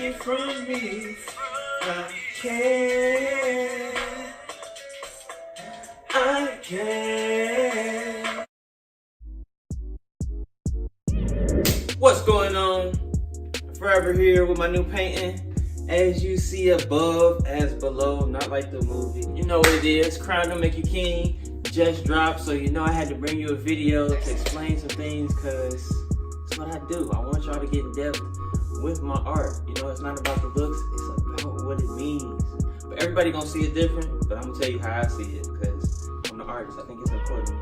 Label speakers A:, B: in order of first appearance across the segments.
A: away from me. I can't. I can't. What's going on? Forever here with my new painting. As you see above, as below, not like the movie. You know what it is, Crown Don't Make You King just dropped, so you know I had to bring you a video to explain some things, cause it's what I do. I want y'all to get in depth with my art. You know, it's not about the looks, it's about what it means. But everybody gonna see it different, but I'm gonna tell you how I see it, because I'm the artist. I think it's important.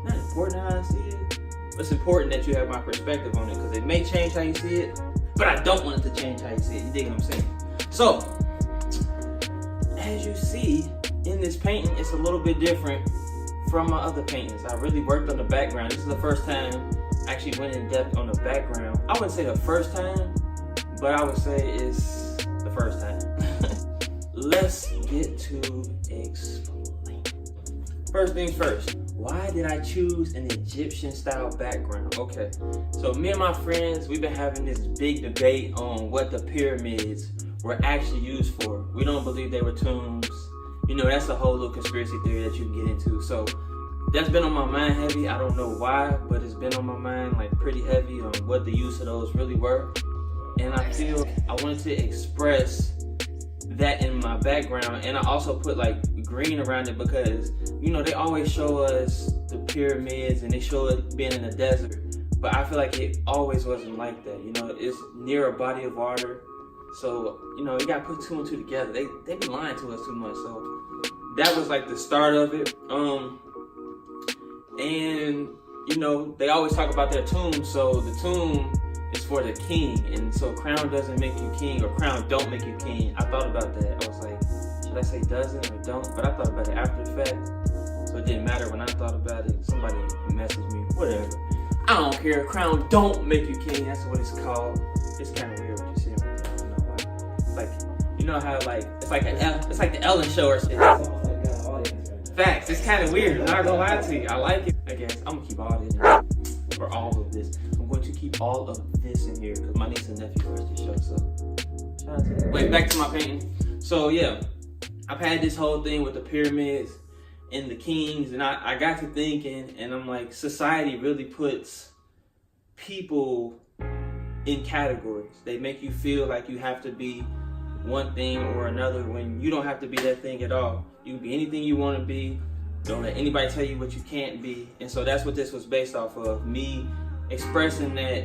A: Not important how I see it, but it's important that you have my perspective on it, because it may change how you see it, but I don't want it to change how you see it. You dig what I'm saying? So, as you see in this painting, it's a little bit different from my other paintings. I really worked on the background. This is the first time I actually went in depth on the background. I wouldn't say the first time, but I would say it's the first time. Let's get to explain. First things first, why did I choose an Egyptian style background? Okay, so me and my friends, we've been having this big debate on what the pyramids were actually used for. We don't believe they were tombs. You know, that's a whole little conspiracy theory that you can get into. So that's been on my mind heavy. I don't know why, but it's been on my mind like pretty heavy on what the use of those really were. And I feel I wanted to express that in my background, and I also put like green around it because, you know, they always show us the pyramids and they show it being in the desert, but I feel like it always wasn't like that. You know, it's near a body of water, so, you know, you gotta put two and two together. They be lying to us too much. So that was like the start of it. And you know, they always talk about their tomb, so the tomb is for the king, and so crown doesn't make you king, or crown don't make you king. I thought about that. I was like, should I say doesn't or don't? But I thought about it after the fact, so it didn't matter when I thought about it. Somebody messaged me, whatever. I don't care. Crown don't make you king. That's what it's called. It's kind of weird what you said right there. I don't know why. It's like, you know how like it's like the Ellen show or something. Facts. It's kind of weird. I'm not gonna lie to you. I like it. I guess I'm gonna keep all this or all of this. I'm going to keep all of this in here because my niece and nephew watch the show. So shout out to them. Wait, back to my painting. So yeah, I've had this whole thing with the pyramids and the kings, and I got to thinking, and I'm like, society really puts people in categories. They make you feel like you have to be one thing or another when you don't have to be that thing at all. You can be anything you want to be. Don't let anybody tell you what you can't be. And so that's what this was based off of. Me expressing that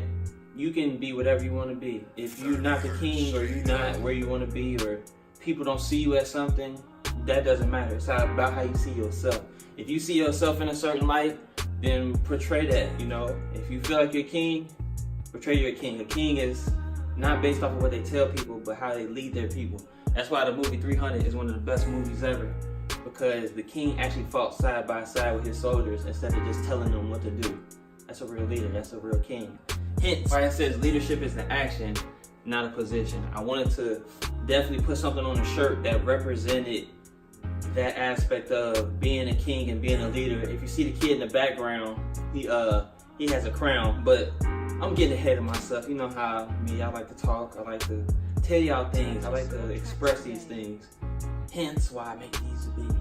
A: you can be whatever you want to be. If you're not the king, or you're not where you want to be, or people don't see you as something, that doesn't matter. It's about how you see yourself. If you see yourself in a certain light, then portray that, you know. If you feel like you're a king, portray you're a king. A king is not based off of what they tell people, but how they lead their people. That's why the movie 300 is one of the best movies ever, because the king actually fought side by side with his soldiers instead of just telling them what to do. That's a real leader. That's a real king. Hence why it says leadership is the action, not a position. I wanted to definitely put something on the shirt that represented that aspect of being a king and being a leader. If you see the kid in the background, he has a crown, but I'm getting ahead of myself. You know how I like to talk. I like to tell y'all things. I like to express these things. Hence why I make these videos.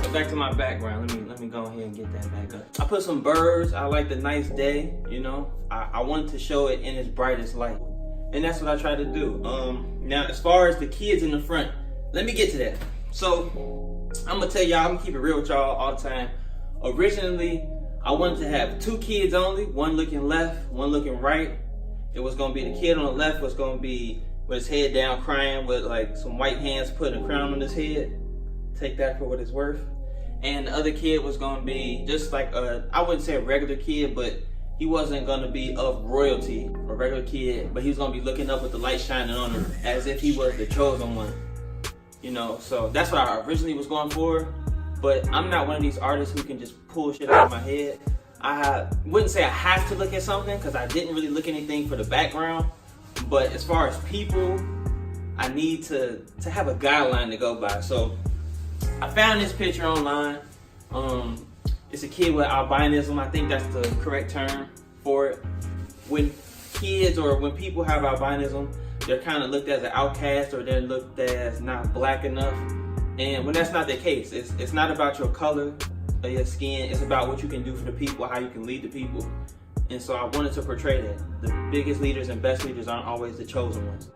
A: So back to my background. Let me go ahead and get that back up. I put some birds. I like the nice day. You know, I wanted to show it in its brightest light, and that's what I try to do. Now, as far as the kids in the front, let me get to that. So I'm gonna tell y'all, I'm gonna keep it real with y'all all the time. Originally, I wanted to have two kids only, one looking left, one looking right. It was gonna be the kid on the left was gonna be with his head down crying with like some white hands putting a crown on his head. Take that for what it's worth. And the other kid was gonna be just like I wouldn't say a regular kid, but he wasn't gonna be of royalty, a regular kid, but he was gonna be looking up with the light shining on him as if he was the chosen one. You know, so that's what I originally was going for. But I'm not one of these artists who can just pull shit out of my head. I wouldn't say I have to look at something, because I didn't really look at anything for the background. But as far as people, I need to have a guideline to go by. So I found this picture online. It's a kid with albinism. I think that's the correct term for it. When kids or when people have albinism, they're kind of looked as an outcast, or they're looked as not black enough. And when that's not the case, it's not about your color or your skin. It's about what you can do for the people, how you can lead the people. And so I wanted to portray that the biggest leaders and best leaders aren't always the chosen ones.